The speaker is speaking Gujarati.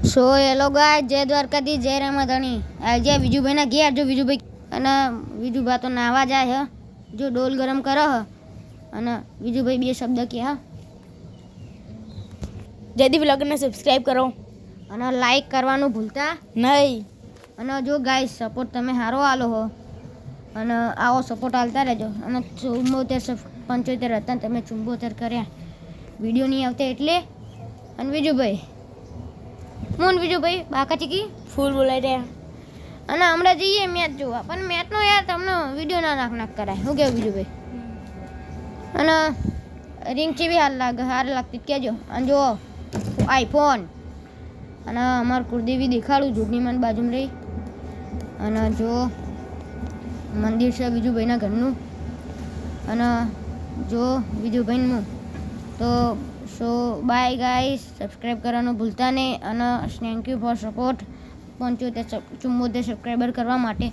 સો હેલો ગાય જય દ્વારકાથી જય રામાધણી આજે વિજુભાઈના ઘેર જો વિજુભાઈ અને વિજુભા તો નાવા જાય હ જો ડોલ ગરમ કરે હ અને વિજુભાઈ બે શબ્દ કહે હા જયદીપ વ્લોગને સબસ્ક્રાઈબ કરો અને લાઈક કરવાનું ભૂલતા નહીં. અને જો ગાય સપોર્ટ તમે સારો આલો હો અને આવો સપોર્ટ આલતા રહેજો અને 75 હતા તમે 74 કર્યા વિડીયો નહીં આવતા એટલે અને વિજુભાઈ મોન વિજુભાઈ બાકા ચીકી ફૂલ બોલાઈ રહ્યા અને હમણાં જઈએ મેચ જોવા પણ મેચનો યાર તમને વિડીયો ના નાખ કરાય શું કેવું વિજુભાઈ અને રિંગ ચેવી હાર લાગતી કહેજો અને જો આઈફોન અને અમારું કુળદેવી દેખાડું જોગણીમાં બાજુમાં રહી અને જો મંદિર છે વિજુભાઈના ઘરનું અને જો વિજુભાઈનું તો સો બાય ગાઈસ સબસ્ક્રાઈબ કરવાનું ભૂલતા નહીં અને thank you for support 74 subscriber કરવા માટે